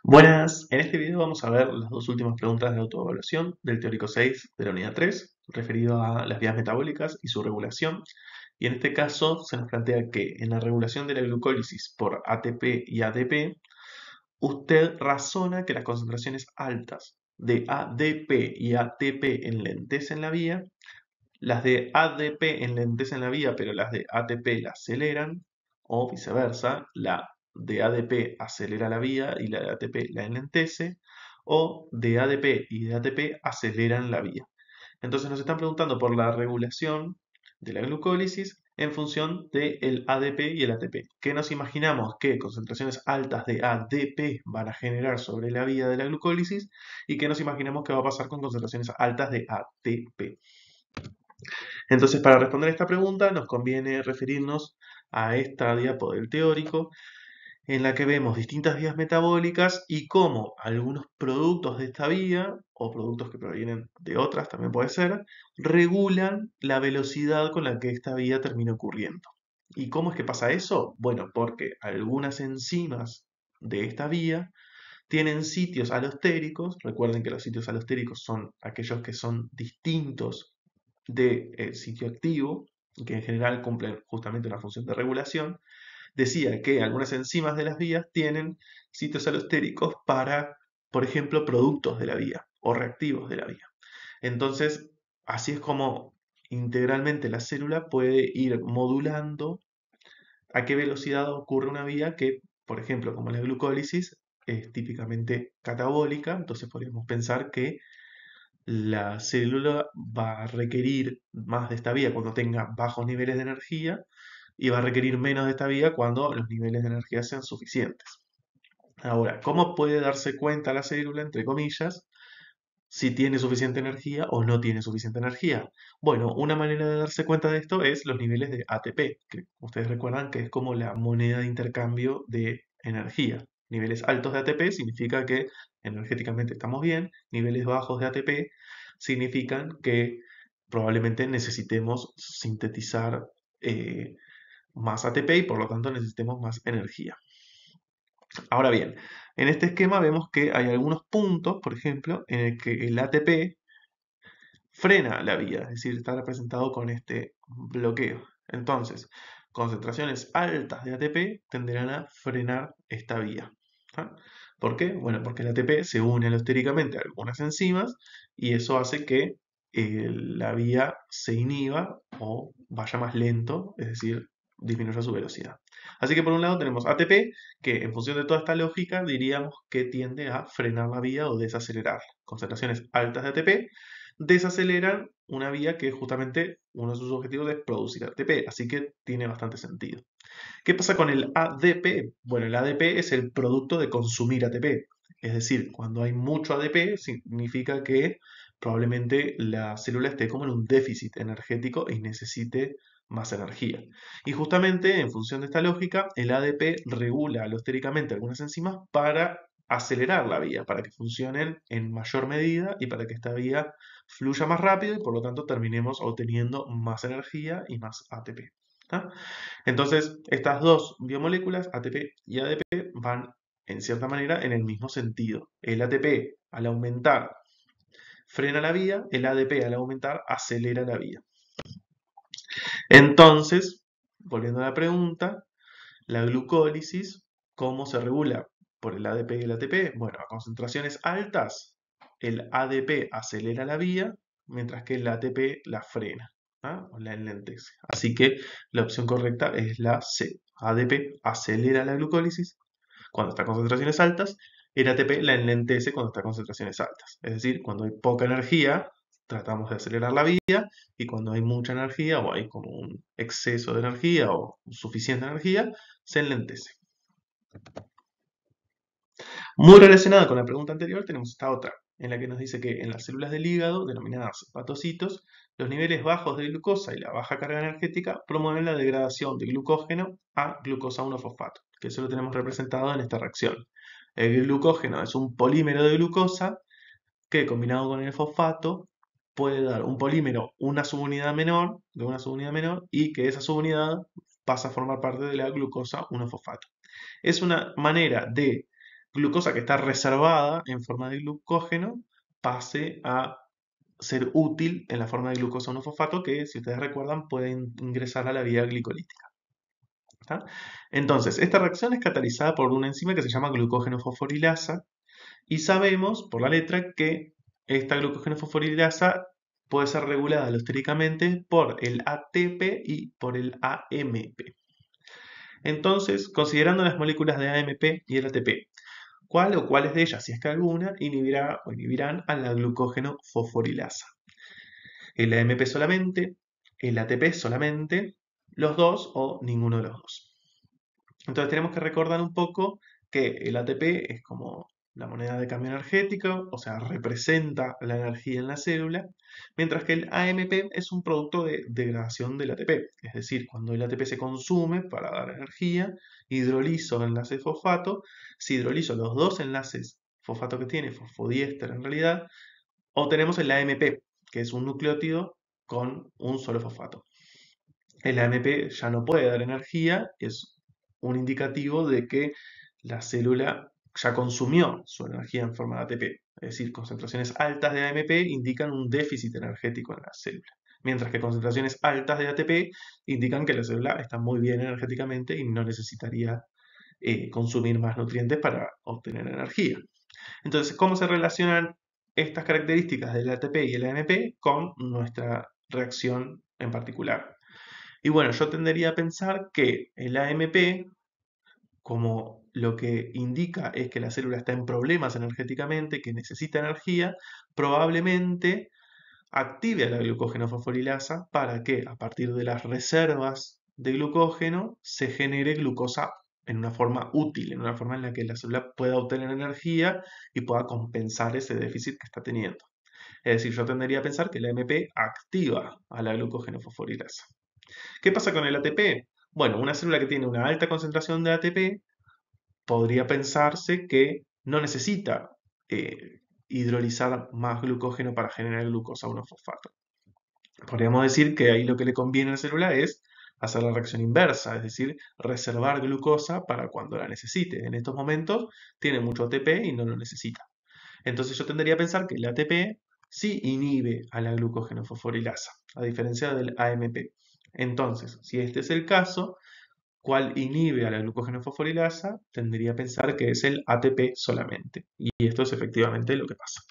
Buenas, en este video vamos a ver las dos últimas preguntas de autoevaluación del teórico 6 de la unidad 3, referido a las vías metabólicas y su regulación. Y en este caso se nos plantea que en la regulación de la glucólisis por ATP y ADP, usted razona que las concentraciones altas de ADP y ATP enlentecen la vía, las de ADP enlentecen la vía, pero las de ATP la aceleran, o viceversa, la de ADP acelera la vía y la de ATP la enlentece, o de ADP y de ATP aceleran la vía. Entonces nos están preguntando por la regulación de la glucólisis en función del ADP y el ATP. ¿Qué nos imaginamos? Que concentraciones altas de ADP van a generar sobre la vía de la glucólisis y que nos imaginamos que va a pasar con concentraciones altas de ATP. Entonces, para responder esta pregunta, nos conviene referirnos a esta diapo del teórico, en la que vemos distintas vías metabólicas y cómo algunos productos de esta vía, o productos que provienen de otras, también puede ser, regulan la velocidad con la que esta vía termina ocurriendo. ¿Y cómo es que pasa eso? Bueno, porque algunas enzimas de esta vía tienen sitios alostéricos. Recuerden que los sitios alostéricos son aquellos que son distintos del sitio activo y que en general cumplen justamente una función de regulación. Decía que algunas enzimas de las vías tienen sitios alostéricos para, por ejemplo, productos de la vía o reactivos de la vía. Entonces, así es como integralmente la célula puede ir modulando a qué velocidad ocurre una vía que, por ejemplo, como la glucólisis, es típicamente catabólica. Entonces podríamos pensar que la célula va a requerir más de esta vía cuando tenga bajos niveles de energía y va a requerir menos de esta vía cuando los niveles de energía sean suficientes. Ahora, ¿cómo puede darse cuenta la célula, entre comillas, si tiene suficiente energía o no tiene suficiente energía? Bueno, una manera de darse cuenta de esto es los niveles de ATP, que ustedes recuerdan que es como la moneda de intercambio de energía. Niveles altos de ATP significa que energéticamente estamos bien, niveles bajos de ATP significan que probablemente necesitemos sintetizar más ATP y por lo tanto necesitemos más energía. Ahora bien, en este esquema vemos que hay algunos puntos, por ejemplo, en el que el ATP frena la vía, es decir, está representado con este bloqueo. Entonces, concentraciones altas de ATP tenderán a frenar esta vía. ¿Ah? ¿Por qué? Bueno, porque el ATP se une alostéricamente a algunas enzimas y eso hace que la vía se inhiba o vaya más lento, es decir, disminuya su velocidad. Así que por un lado tenemos ATP, que en función de toda esta lógica diríamos que tiende a frenar la vía o desacelerar. Concentraciones altas de ATP desaceleran una vía que justamente uno de sus objetivos es producir ATP, así que tiene bastante sentido. ¿Qué pasa con el ADP? Bueno, el ADP es el producto de consumir ATP, es decir, cuando hay mucho ADP significa que probablemente la célula esté como en un déficit energético y necesite más energía. Y justamente en función de esta lógica, el ADP regula alostéricamente algunas enzimas para acelerar la vía, para que funcionen en mayor medida y para que esta vía fluya más rápido y por lo tanto terminemos obteniendo más energía y más ATP. ¿Ah? Entonces, estas dos biomoléculas, ATP y ADP, van en cierta manera en el mismo sentido. El ATP al aumentar frena la vía, el ADP al aumentar acelera la vía. Entonces, volviendo a la pregunta, la glucólisis, ¿cómo se regula por el ADP y el ATP? Bueno, a concentraciones altas, el ADP acelera la vía, mientras que el ATP la frena, ¿ah? O la enlentece. Así que la opción correcta es la C. ADP acelera la glucólisis cuando está a concentraciones altas, el ATP la enlentece cuando está a concentraciones altas. Es decir, cuando hay poca energía, tratamos de acelerar la vía, y cuando hay mucha energía o hay como un exceso de energía o suficiente energía, se enlentece. Muy relacionada con la pregunta anterior, tenemos esta otra, en la que nos dice que en las células del hígado, denominadas hepatocitos, los niveles bajos de glucosa y la baja carga energética promueven la degradación de glucógeno a glucosa 1-fosfato, que eso lo tenemos representado en esta reacción. El glucógeno es un polímero de glucosa que combinado con el fosfato puede dar un polímero una subunidad menor, de una subunidad menor, y que esa subunidad pasa a formar parte de la glucosa 1-fosfato. Es una manera de glucosa que está reservada en forma de glucógeno pase a ser útil en la forma de glucosa 1-fosfato que, si ustedes recuerdan, puede ingresar a la vía glicolítica. ¿Está? Entonces, esta reacción es catalizada por una enzima que se llama glucógeno fosforilasa y sabemos por la letra que esta glucógeno fosforilasa puede ser regulada alostéricamente por el ATP y por el AMP. Entonces, considerando las moléculas de AMP y el ATP, ¿cuál o cuáles de ellas, si es que alguna, inhibirá o inhibirán a la glucógeno fosforilasa? ¿El AMP solamente? ¿El ATP solamente? ¿Los dos o ninguno de los dos? Entonces tenemos que recordar un poco que el ATP es como la moneda de cambio energético, o sea, representa la energía en la célula, mientras que el AMP es un producto de degradación del ATP. Es decir, cuando el ATP se consume para dar energía, hidrolizo enlaces fosfato. Si hidrolizo los dos enlaces fosfato que tiene, fosfodiéster en realidad, obtenemos el AMP, que es un nucleótido con un solo fosfato. El AMP ya no puede dar energía, es un indicativo de que la célula ya consumió su energía en forma de ATP. Es decir, concentraciones altas de AMP indican un déficit energético en la célula, mientras que concentraciones altas de ATP indican que la célula está muy bien energéticamente y no necesitaría consumir más nutrientes para obtener energía. Entonces, ¿cómo se relacionan estas características del ATP y el AMP con nuestra reacción en particular? Y bueno, yo tendería a pensar que el AMP, como lo que indica es que la célula está en problemas energéticamente, que necesita energía, probablemente active a la glucógeno fosforilasa para que a partir de las reservas de glucógeno se genere glucosa en una forma útil, en una forma en la que la célula pueda obtener energía y pueda compensar ese déficit que está teniendo. Es decir, yo tendería a pensar que la AMP activa a la glucógeno fosforilasa. ¿Qué pasa con el ATP? Bueno, una célula que tiene una alta concentración de ATP podría pensarse que no necesita hidrolizar más glucógeno para generar glucosa 1-fosfato. Podríamos decir que ahí lo que le conviene a la célula es hacer la reacción inversa, es decir, reservar glucosa para cuando la necesite. En estos momentos tiene mucho ATP y no lo necesita. Entonces yo tendería a pensar que el ATP sí inhibe a la glucógeno fosforilasa, a diferencia del AMP. Entonces, si este es el caso, ¿cuál inhibe a la glucógeno fosforilasa? Tendría a pensar que es el ATP solamente. Y esto es efectivamente lo que pasa.